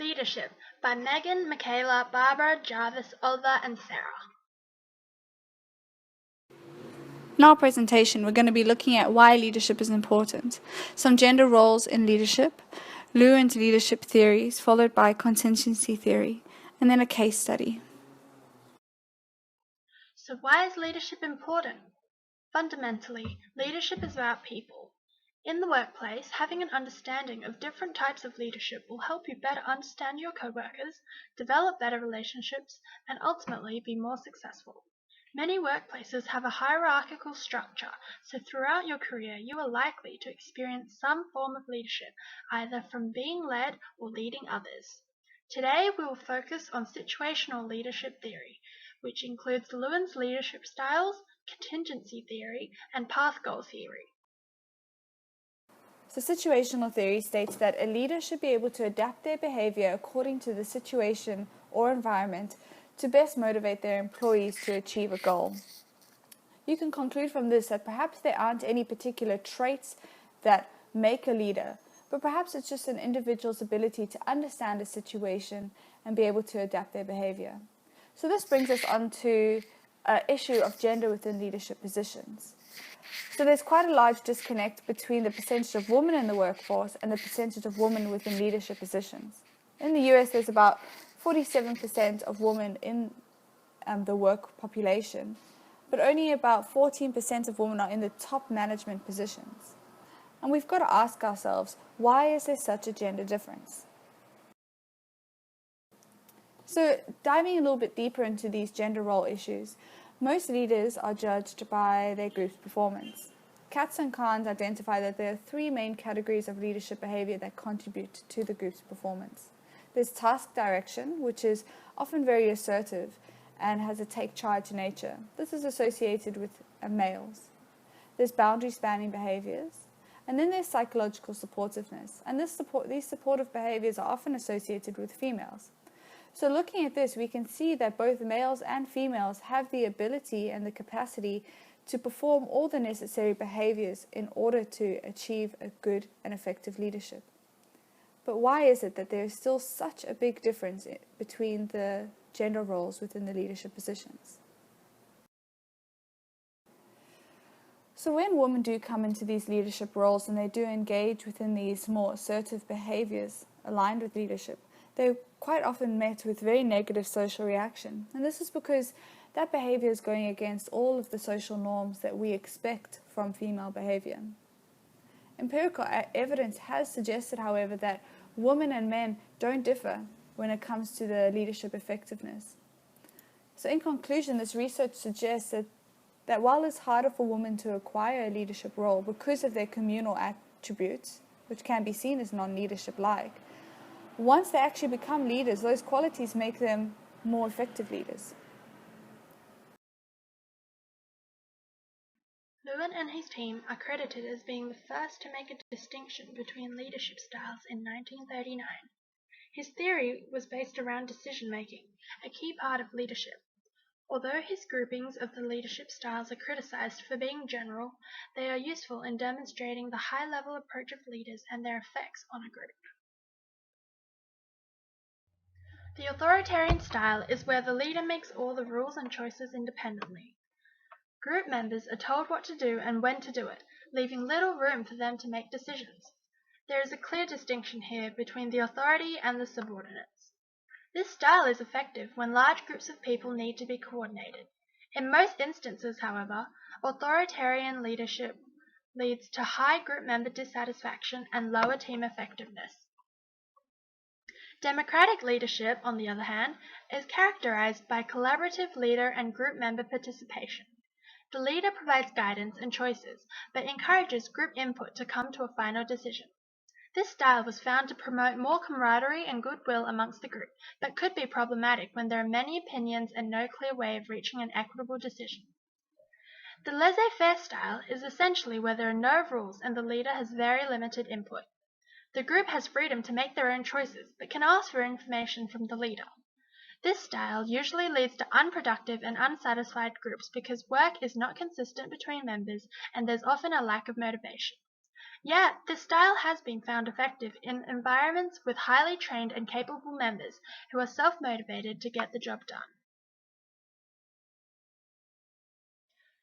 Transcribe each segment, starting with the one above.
Leadership by Megan, Mikayla, Barbara, Jarvis, Oliver, and Sarah. In our presentation, we're going to be looking at why leadership is important, some gender roles in leadership, Lewin's leadership theories, followed by contingency theory, and then a case study. So why is leadership important? Fundamentally, leadership is about people. In the workplace, having an understanding of different types of leadership will help you better understand your coworkers, develop better relationships, and ultimately be more successful. Many workplaces have a hierarchical structure, so throughout your career you are likely to experience some form of leadership, either from being led or leading others. Today we will focus on situational leadership theory, which includes Lewin's leadership styles, contingency theory, and path goal theory. So situational theory states that a leader should be able to adapt their behavior according to the situation or environment to best motivate their employees to achieve a goal. You can conclude from this that perhaps there aren't any particular traits that make a leader, but perhaps it's just an individual's ability to understand a situation and be able to adapt their behavior. So this brings us on to an issue of gender within leadership positions. So there's quite a large disconnect between the percentage of women in the workforce and the percentage of women within leadership positions. In the US, there's about 47% of women in the work population, but only about 14% of women are in the top management positions. And we've got to ask ourselves, why is there such a gender difference? So diving a little bit deeper into these gender role issues, most leaders are judged by their group's performance. Katz and Kahn identify that there are three main categories of leadership behavior that contribute to the group's performance. There's task direction, which is often very assertive and has a take-charge nature. This is associated with males. There's boundary-spanning behaviors, and then there's psychological supportiveness. And these supportive behaviors are often associated with females. So looking at this, we can see that both males and females have the ability and the capacity to perform all the necessary behaviors in order to achieve a good and effective leadership. But why is it that there is still such a big difference between the gender roles within the leadership positions? So when women do come into these leadership roles and they do engage within these more assertive behaviors aligned with leadership, they're quite often met with very negative social reaction. And this is because that behavior is going against all of the social norms that we expect from female behavior. Empirical evidence has suggested, however, that women and men don't differ when it comes to the leadership effectiveness. So in conclusion, this research suggests that while it's harder for women to acquire a leadership role because of their communal attributes, which can be seen as non-leadership-like, once they actually become leaders, those qualities make them more effective leaders. Lewin and his team are credited as being the first to make a distinction between leadership styles in 1939. His theory was based around decision-making, a key part of leadership. Although his groupings of the leadership styles are criticized for being general, they are useful in demonstrating the high-level approach of leaders and their effects on a group. The authoritarian style is where the leader makes all the rules and choices independently. Group members are told what to do and when to do it, leaving little room for them to make decisions. There is a clear distinction here between the authority and the subordinates. This style is effective when large groups of people need to be coordinated. In most instances, however, authoritarian leadership leads to high group member dissatisfaction and lower team effectiveness. Democratic leadership, on the other hand, is characterized by collaborative leader and group member participation. The leader provides guidance and choices, but encourages group input to come to a final decision. This style was found to promote more camaraderie and goodwill amongst the group, but could be problematic when there are many opinions and no clear way of reaching an equitable decision. The laissez-faire style is essentially where there are no rules and the leader has very limited input. The group has freedom to make their own choices, but can ask for information from the leader. This style usually leads to unproductive and unsatisfied groups because work is not consistent between members and there's often a lack of motivation. Yet, this style has been found effective in environments with highly trained and capable members who are self-motivated to get the job done.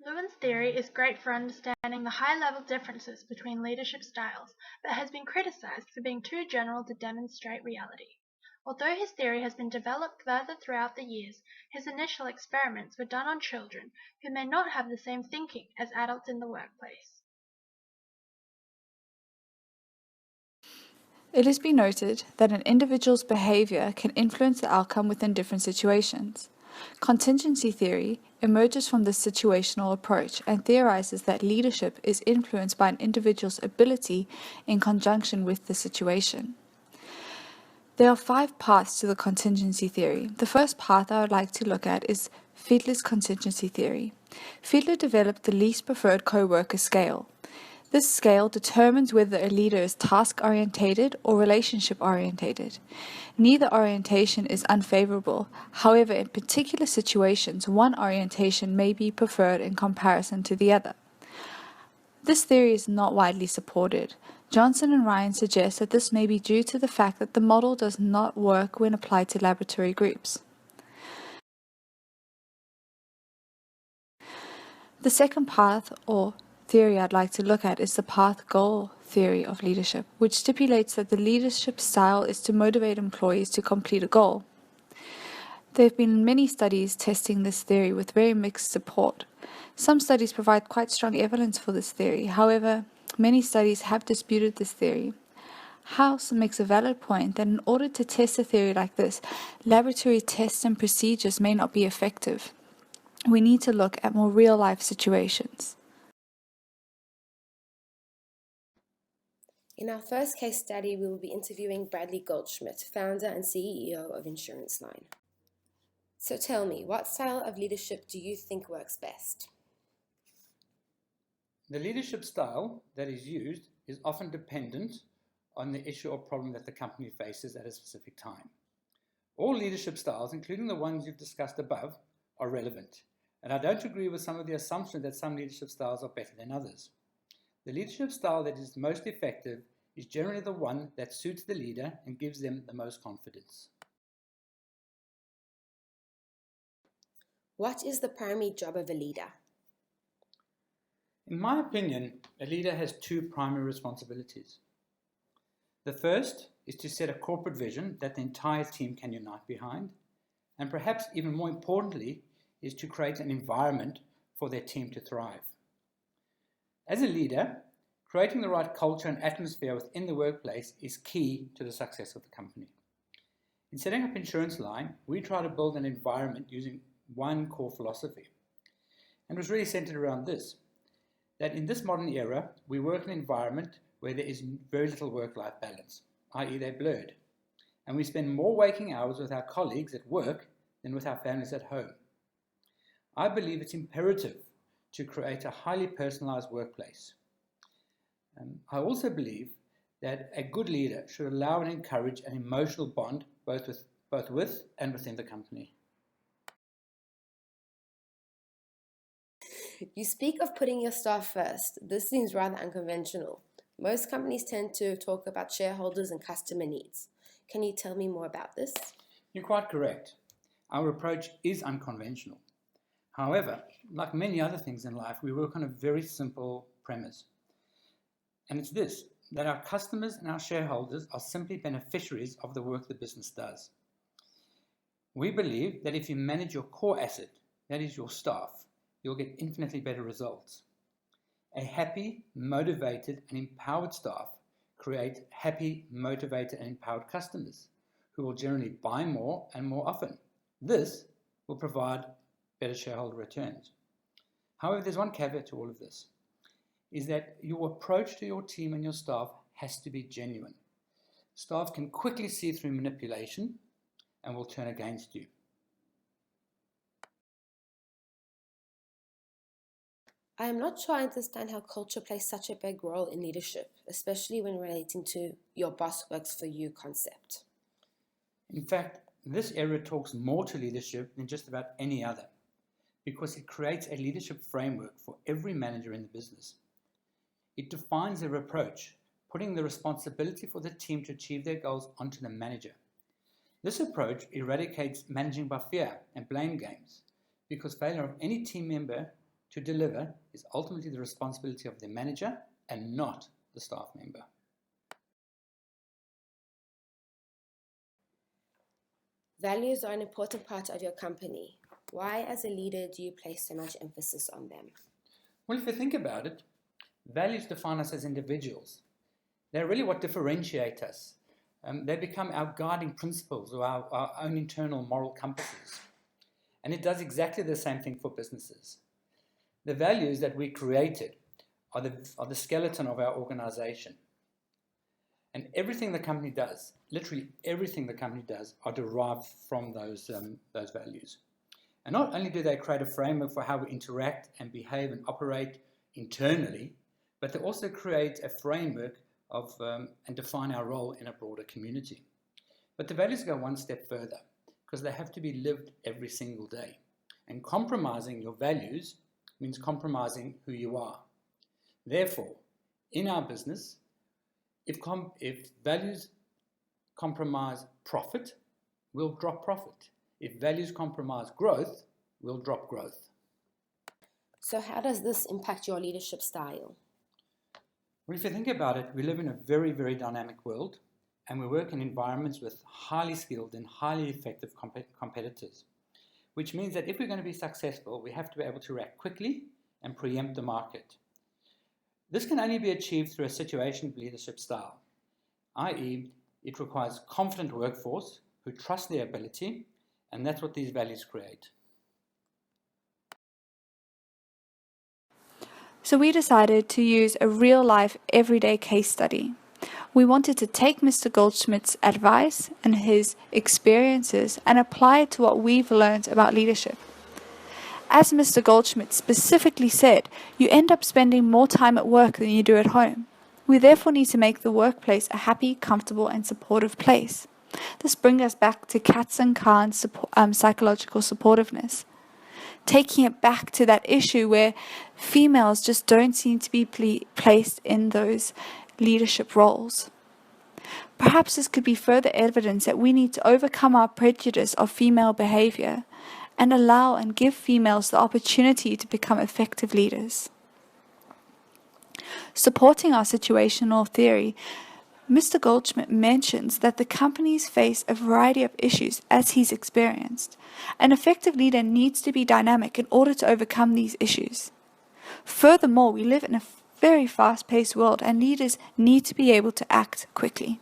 Lewin's theory is great for understanding the high-level differences between leadership styles, but has been criticized for being too general to demonstrate reality. Although his theory has been developed further throughout the years, his initial experiments were done on children who may not have the same thinking as adults in the workplace. It has been noted that an individual's behavior can influence the outcome within different situations. Contingency theory emerges from this situational approach and theorizes that leadership is influenced by an individual's ability in conjunction with the situation. There are 5 paths to the contingency theory. The first path I would like to look at is Fiedler's contingency theory. Fiedler developed the least preferred co-worker scale. This scale determines whether a leader is task-orientated or relationship-orientated. Neither orientation is unfavorable. However, in particular situations, one orientation may be preferred in comparison to the other. This theory is not widely supported. Johnson and Ryan suggest that this may be due to the fact that the model does not work when applied to laboratory groups. The second path, or theory I'd like to look at, is the path-goal theory of leadership, which stipulates that the leadership style is to motivate employees to complete a goal. There have been many studies testing this theory with very mixed support. Some studies provide quite strong evidence for this theory. However, many studies have disputed this theory. House makes a valid point that in order to test a theory like this, laboratory tests and procedures may not be effective. We need to look at more real-life situations. In our first case study, we will be interviewing Mikayla Goldschmidt, founder and CEO of Insurance Line. So tell me, what style of leadership do you think works best? The leadership style that is used is often dependent on the issue or problem that the company faces at a specific time. All leadership styles, including the ones you've discussed above, are relevant, and I don't agree with some of the assumptions that some leadership styles are better than others. The leadership style that is most effective is generally the one that suits the leader and gives them the most confidence. What is the primary job of a leader? In my opinion, a leader has 2 primary responsibilities. The first is to set a corporate vision that the entire team can unite behind, and perhaps even more importantly, is to create an environment for their team to thrive. As a leader, creating the right culture and atmosphere within the workplace is key to the success of the company. In setting up Insurance Line, we try to build an environment using one core philosophy, and it was really centered around this, that in this modern era, we work in an environment where there is very little work-life balance, i.e. they're blurred, and we spend more waking hours with our colleagues at work than with our families at home. I believe it's imperative to create a highly personalized workplace. I also believe that a good leader should allow and encourage an emotional bond both with and within the company. You speak of putting your staff first. This seems rather unconventional. Most companies tend to talk about shareholders and customer needs. Can you tell me more about this? You're quite correct. Our approach is unconventional. However, like many other things in life, we work on a very simple premise. And it's this, that our customers and our shareholders are simply beneficiaries of the work the business does. We believe that if you manage your core asset, that is your staff, you'll get infinitely better results. A happy, motivated, and empowered staff create happy, motivated, and empowered customers who will generally buy more and more often. This will provide better shareholder returns. However, there's one caveat to all of this, is that your approach to your team and your staff has to be genuine. Staff can quickly see through manipulation and will turn against you. I am not sure I understand how culture plays such a big role in leadership, especially when relating to your boss works for you concept. In fact, this area talks more to leadership than just about any other, because it creates a leadership framework for every manager in the business. It defines their approach, putting the responsibility for the team to achieve their goals onto the manager. This approach eradicates managing by fear and blame games, because failure of any team member to deliver is ultimately the responsibility of the manager and not the staff member. Values are an important part of your company. Why, as a leader, do you place so much emphasis on them? Well, if you think about it, values define us as individuals. They're really what differentiate us. They become our guiding principles or our own internal moral compasses. And it does exactly the same thing for businesses. The values that we created are the skeleton of our organization. And everything the company does, literally everything the company does, are derived from those values. And not only do they create a framework for how we interact and behave and operate internally, but they also create a framework of and define our role in a broader community. But the values go one step further, because they have to be lived every single day. And compromising your values means compromising who you are. Therefore, in our business, if values compromise profit, we'll drop profit. If values compromise growth, we'll drop growth. So how does this impact your leadership style? Well, if you think about it, we live in a very, very dynamic world, and we work in environments with highly skilled and highly effective competitors, which means that if we're going to be successful, we have to be able to react quickly and preempt the market. This can only be achieved through a situational leadership style, i.e., it requires a confident workforce who trust their ability, and that's what these values create. So we decided to use a real-life, everyday case study. We wanted to take Mr. Goldschmidt's advice and his experiences and apply it to what we've learned about leadership. As Mr. Goldschmidt specifically said, you end up spending more time at work than you do at home. We therefore need to make the workplace a happy, comfortable and supportive place. This brings us back to Katz and Kahn's psychological supportiveness. Taking it back to that issue where females just don't seem to be placed in those leadership roles. Perhaps this could be further evidence that we need to overcome our prejudice of female behavior and allow and give females the opportunity to become effective leaders. Supporting our situational theory, Mr. Goldschmidt mentions that the companies face a variety of issues as he's experienced. An effective leader needs to be dynamic in order to overcome these issues. Furthermore, we live in a very fast-paced world and leaders need to be able to act quickly.